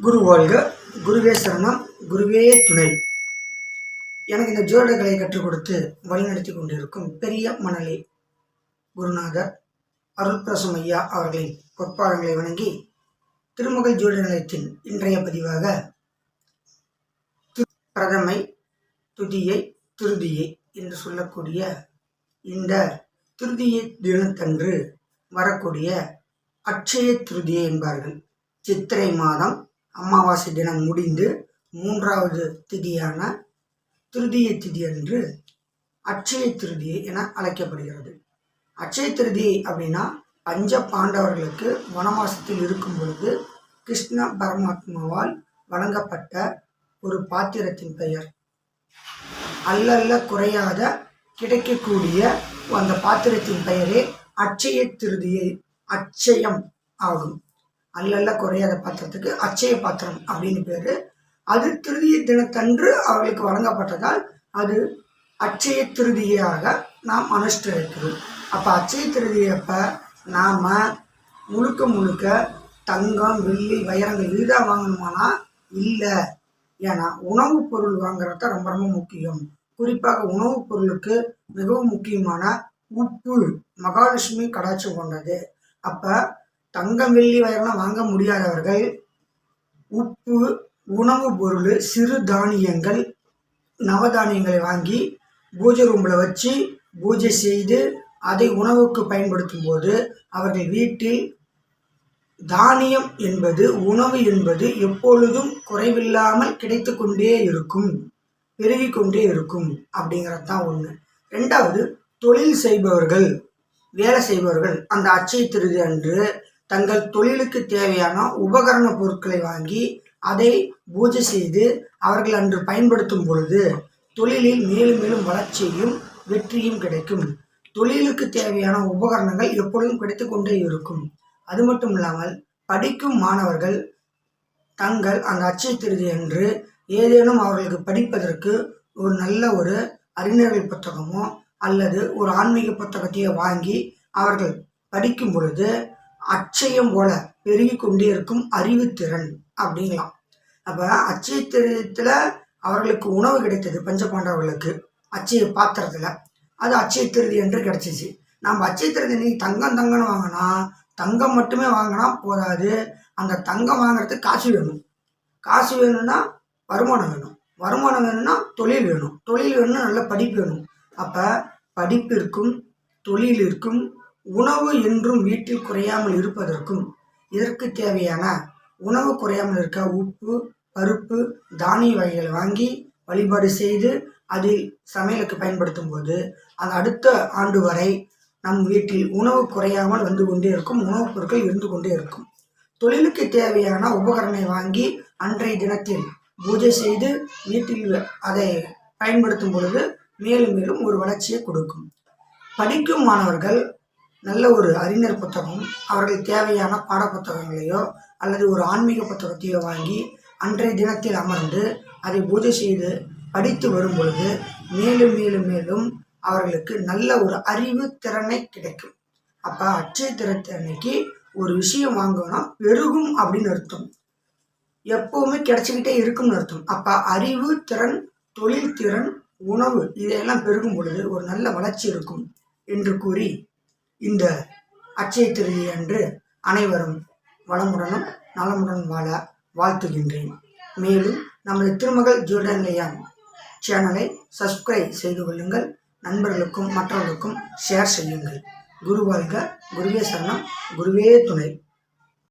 குரு வாழ்க, குருவே சரணம், குருவே துணை. எனக்கு இந்த ஜோதிடங்களை கற்றுக் கொடுத்து வழிநடத்தி கொண்டிருக்கும் பெரிய மணலி குருநாதர் அருள்பிரசம் ஐயா அவர்களின் பொற்பாதங்களை வணங்கி திருமகள் ஜோதிட நிலையத்தின் இன்றைய பதிவாக பிரதமை, துதியை, திருதியை என்று சொல்லக்கூடிய இந்த திருதியை தினத்தன்று வரக்கூடிய அட்சய திருதியை என்பார்கள். சித்திரை மாதம் அமாவாசை தினம் முடிந்து 3வது திதியான திருதியை திதி அன்று அட்சய திருதியை என அழைக்கப்படுகிறது. அட்சய திருதியை அப்படின்னா பஞ்ச பாண்டவர்களுக்கு வனவாசத்தில் இருக்கும் பொழுது கிருஷ்ண பரமாத்மாவால் வழங்கப்பட்ட ஒரு பாத்திரத்தின் பெயர். அல்லல்ல குறையாத கிடைக்கக்கூடிய அந்த பாத்திரத்தின் பெயரே அட்சய திருதியை, அட்சயம் ஆகும். அல்லல்ல குறையாத பாத்திரத்துக்கு அட்சய பாத்திரம் அப்படின்னு பேரு. அது திருதியை தினத்தன்று அவர்களுக்கு வழங்கப்பட்டதால் அது அட்சய திருதியாக நாம் அனுஷ்டிக்கிறோம். அப்போ அட்சய திருதியப்ப நாம் முழுக்க தங்கம், வெள்ளி, வைரங்கள் இதுதான் வாங்கணுமானா இல்லை. ஏன்னா உணவுப் பொருள் வாங்குறது ரொம்ப ரொம்ப முக்கியம். குறிப்பாக உணவுப் பொருளுக்கு மிகவும் முக்கியமான உப்பு மகாலட்சுமி கடாட்சம் கொண்டது. அப்போ தங்கம், வெள்ளி, வைரம்லாம் வாங்க முடியாதவர்கள் உப்பு, உணவு பொருள், சிறு தானியங்கள், நவதானியங்களை வாங்கி பூஜை ரூமில் வச்சு பூஜை செய்து அதை உணவுக்கு பயன்படுத்தும் போது அவர்கள் வீட்டில் தானியம் என்பது, உணவு என்பது எப்பொழுதும் குறைவில்லாமல் கிடைத்து கொண்டே இருக்கும், பெருகி கொண்டே இருக்கும் அப்படிங்கிறது தான் ஒன்று. 2வது, தொழில் செய்பவர்கள், வேலை செய்பவர்கள் அந்த அட்சய திருதி அன்று தங்கள் தொழிலுக்கு தேவையான உபகரண பொருட்களை வாங்கி அதை பூஜை செய்து அவர்கள் அன்று பயன்படுத்தும் பொழுது தொழிலில் மேலும் மேலும் வளர்ச்சியும் வெற்றியும் கிடைக்கும். தொழிலுக்கு தேவையான உபகரணங்கள் எப்பொழுதும் கிடைத்து கொண்டே இருக்கும். அது மட்டும் இல்லாமல் படிக்கும் மாணவர்கள் தங்கள் அந்த அட்சய திருதி அன்று ஏதேனும் அவர்களுக்கு படிப்பதற்கு ஒரு நல்ல ஒரு அறிஞர்கள் புத்தகமோ அல்லது ஒரு ஆன்மீக புத்தகத்தையோ வாங்கி அவர்கள் படிக்கும் பொழுது அட்சயம் போல பெருகி கொண்டே இருக்கும் அறிவுத்திறன் அப்படிங்களாம். அப்போ அட்சய திருதியத்தில் அவர்களுக்கு உணவு கிடைத்தது பஞ்சபாண்டவர்களுக்கு அட்சய பாத்திரத்தில், அது அட்சய திருதி என்று கிடைச்சிச்சு. நம்ம அட்சய திருதி நீ தங்கம்னு வாங்கினா தங்கம் மட்டுமே வாங்கினா போதாது, அந்த தங்கம் வாங்குறதுக்கு காசு வேணும். காசு வேணும்னா வருமானம் வேணும். வருமானம் வேணும்னா தொழில் வேணும். தொழில் வேணும்னா நல்ல படிப்பு வேணும். அப்போ படிப்பிற்கும் தொழிலிற்கும் உணவு என்றும் வீட்டில் குறையாமல் இருப்பதற்கும் இதற்கு தேவையான உணவு குறையாமல் இருக்க உப்பு, பருப்பு, தானிய வகைகளை வாங்கி வழிபாடு செய்து அதில் சமையலுக்கு பயன்படுத்தும் போது அந்த அடுத்த ஆண்டு வரை நம் வீட்டில் உணவு குறையாமல் வந்து கொண்டே இருக்கும், உணவுப் பொருட்கள் இருந்து கொண்டே இருக்கும். தொழிலுக்கு தேவையான உபகரணை வாங்கி அன்றைய தினத்தில் பூஜை செய்து வீட்டில் அதை பயன்படுத்தும் பொழுது மேலும் மேலும் ஒரு வளர்ச்சியை கொடுக்கும். படிக்கும் மாணவர்கள் நல்ல ஒரு அறிஞர் புத்தகம், அவர்கள் தேவையான பாட புத்தகங்களையோ அல்லது ஒரு ஆன்மீக புத்தகத்தையோ வாங்கி அன்றைய தினத்தில் அமர்ந்து அதை பூஜை செய்து படித்து வரும் பொழுது மேலும் மேலும் மேலும் அவர்களுக்கு நல்ல ஒரு அறிவு திறனை கிடைக்கும். அப்போ அட்சய திருத்தன்னைக்கு ஒரு விஷயம் வாங்கணும்னா பெருகும் அப்படின்னு அர்த்தம், எப்பவுமே கிடைச்சிக்கிட்டே இருக்கும்னு அர்த்தம். அப்போ அறிவு திறன், தொழில் திறன், உணவு இதையெல்லாம் பெருகும் பொழுது ஒரு நல்ல வளர்ச்சி இருக்கும் என்று கூறி இந்த அட்சய திருதி அன்று அனைவரும் வளமுடனும் நலமுடன் வாழ வாழ்த்துகின்றேன். மேலும் நமது திருமகள் ஜோதிட நிலையம் சேனலை சப்ஸ்கிரைப் செய்து கொள்ளுங்கள். நண்பர்களுக்கும் மற்றவர்களுக்கும் ஷேர் செய்யுங்கள். குரு வாழ்க, குருவே சரணம், குருவே துணை.